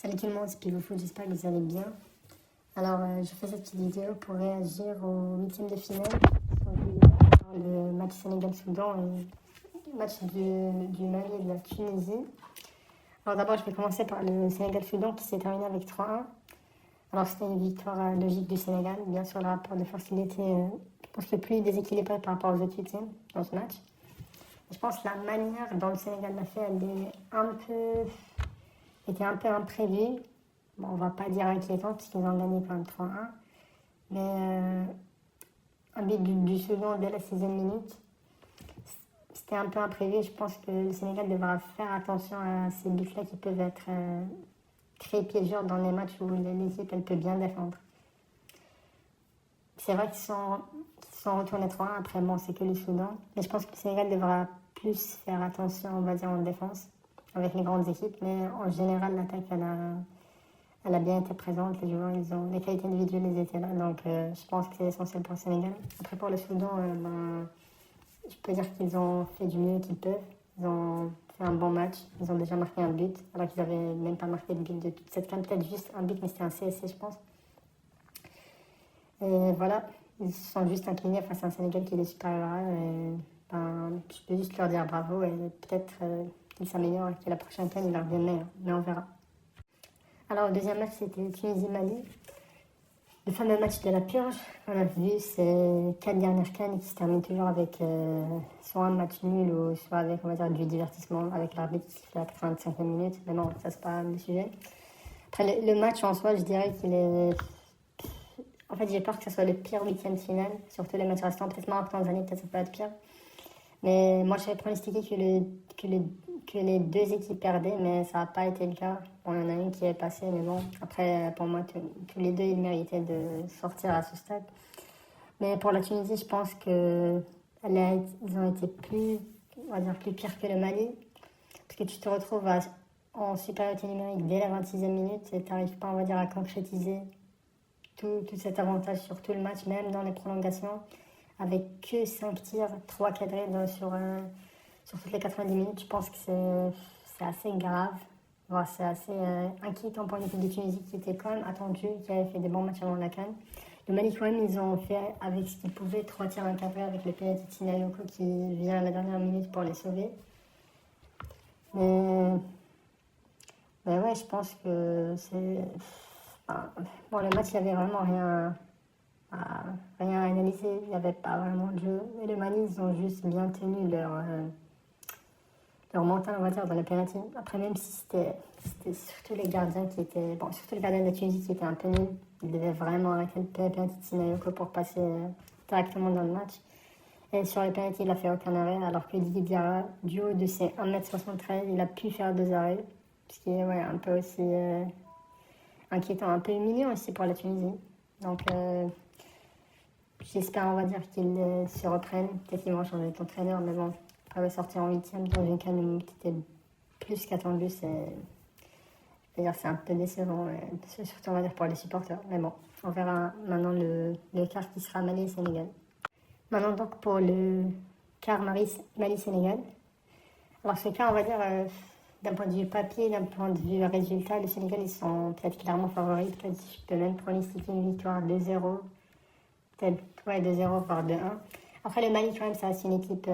Salut tout le monde, c'est Pivot Foot, j'espère que vous allez bien. Alors, je fais cette petite vidéo pour réagir au huitième de finale, le match Sénégal-Soudan et le match du Mali et de la Tunisie. Alors d'abord, je vais commencer par le Sénégal-Soudan qui s'est terminé avec 3-1. Alors c'était une victoire logique du Sénégal. Bien sûr, le rapport de force, il était, je pense, le plus déséquilibré par rapport aux autres huitièmes dans ce match. Et je pense que la manière dont le Sénégal l'a fait, était un peu imprévue. Bon, on va pas dire inquiétante puisqu'ils ont gagné quand même 3-1. Mais un but du second dès la 6e minute, c'était un peu imprévu. Je pense que le Sénégal devra faire attention à ces buts-là qui peuvent être très piégeurs dans les matchs où l'équipe elle peut bien défendre. C'est vrai qu'ils sont retournés 3-1, après bon, c'est que le Soudan. Mais je pense que le Sénégal devra plus faire attention, on va dire, en défense avec les grandes équipes. Mais en général, l'attaque, elle a bien été présente. Les joueurs, les qualités individuelles, elles étaient là. Donc, je pense que c'est essentiel pour le Sénégal. Après, pour le Soudan, je peux dire qu'ils ont fait du mieux qu'ils peuvent. Ils ont fait un bon match. Ils ont déjà marqué un but, alors qu'ils n'avaient même pas marqué de but de toute cette CAN. Peut-être juste un but, mais c'était un CSC, je pense. Et voilà, ils se sont juste inclinés face à un Sénégal qui est supérieur. Je peux juste leur dire bravo et peut-être qu'ils s'améliorent et que la prochaine CAN, ils leur viennent meilleurs. Mais on verra. Alors, le deuxième match, c'était Tunisie-Mali. Le fameux match de la purge, on a vu ces 4 dernières cannes qui se terminent toujours avec soit un match nul ou soit avec, on va dire, du divertissement avec l'arbitre qui fait la 85e minute. Mais non, ça c'est pas le sujet. Après, le match en soi, je dirais qu'il est... En fait, j'ai peur que ce soit le pire week-end final, surtout les matchs restants. Peut-être Maroc Tanzanie, peut-être ça peut être pire. Mais moi, j'avais pronostiqué que les deux équipes perdaient, mais ça n'a pas été le cas. Bon, il y en a une qui est passée, mais bon, après, pour moi, tous les deux, ils méritaient de sortir à ce stade. Mais pour la Tunisie, je pense qu'ils ont été on va dire, plus pires que le Mali. Parce que tu te retrouves en supériorité numérique dès la 26e minute et tu n'arrives pas, on va dire, à concrétiser tout cet avantage sur tout le match, même dans les prolongations, avec que 5 tirs, 3 cadrés sur toutes les 90 minutes. Je pense que c'est assez grave, voire c'est assez inquiétant pour l'équipe de Tunisie qui était quand même attendue, qui avait fait des bons matchs avant la CAN. Le Mali, quand même, ils ont fait avec ce qu'ils pouvaient 3 tirs encadrés avec le penalty de Sinayoko qui vient à la dernière minute pour les sauver. Mais ouais, je pense que c'est... bon, le match, il n'y avait vraiment rien à analyser, il n'y avait pas vraiment de jeu. Et le Mali, ils ont juste bien tenu leur mental, on va dire, dans le penalty. Après, même si c'était surtout les gardiens qui étaient... Bon, surtout le gardien de la Tunisie qui était un peu nul. Il devait vraiment arrêter le penalty de Sinayoko pour passer directement dans le match. Et sur le penalty, il n'a fait aucun arrêt, alors que Didier Diarra, du haut de ses 1m73, il a pu faire 2 arrêts. Ce qui est un peu aussi inquiétant, un peu humiliant aussi pour la Tunisie. Donc, j'espère, on va dire, qu'ils se reprennent. Peut-être qu'ils vont changer d'entraîneur, mais bon, après sortir en 8e dans une canne qui était plus qu'attendu, c'est un peu décevant, surtout, on va dire, pour les supporters. Mais bon, on verra maintenant le quart qui sera Mali-Sénégal. Maintenant, donc, pour le quart Mali-Sénégal. Alors, ce quart, on va dire, d'un point de vue papier, d'un point de vue résultat, le Sénégal, ils sont peut-être clairement favoris. Peut-être je peux même pronostiquer une victoire 2-0. Peut-être 2-0, voire 2-1. Après, le Mali, quand même, c'est aussi une équipe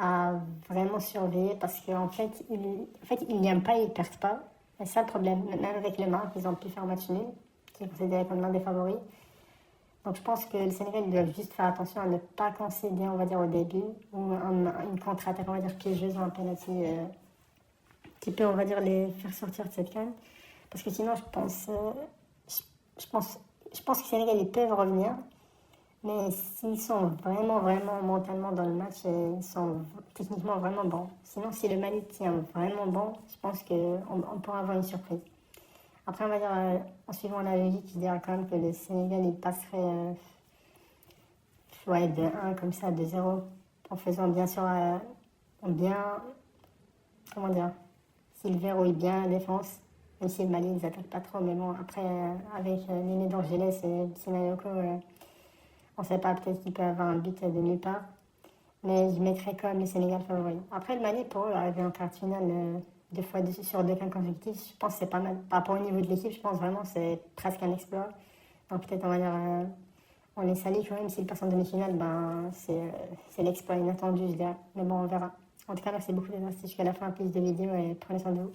à vraiment surveiller parce qu'en fait, ils n'aiment pas, ils ne perdent pas. C'est ça le problème. Même avec le Maroc, ils ont pu faire un match nul, qui est considéré comme l'un des favoris. Donc je pense que le Sénégal doit juste faire attention à ne pas concéder, on va dire, au début, ou une contre-attaque, on va dire, piégeuse ou un penalty qui peut, on va dire, les faire sortir de cette canne. Parce que sinon, je pense que le Sénégal, ils peuvent revenir. Mais s'ils sont vraiment, vraiment mentalement dans le match, ils sont techniquement vraiment bons. Sinon, si le Mali tient vraiment bon, je pense qu'on pourra avoir une surprise. Après, on va dire, en suivant la logique, je dirais quand même que le Sénégal, il passerait de 1 comme ça, 2-0, en faisant bien sûr, comment dire, s'il verrouille bien la défense, même si le Mali, ils attaquent pas trop, mais bon, après, avec l'aîné d'Angeles et Sinayoko, on ne sait pas, peut-être qu'il peut avoir un but de nulle part. Mais je mettrais quand même le Sénégal favori. Après, le Mali, pour eux, arriver en quart de finale, sur 2 cas consécutifs, je pense que c'est pas mal. Par rapport au niveau de l'équipe, je pense vraiment que c'est presque un exploit. Donc peut-être on va dire, on les salue quand même, s'ils passent en demi-finale, ben, c'est l'exploit inattendu, je dirais. Mais bon, on verra. En tout cas, merci beaucoup d'être resté jusqu'à la fin, plus de vidéos et prenez soin de vous.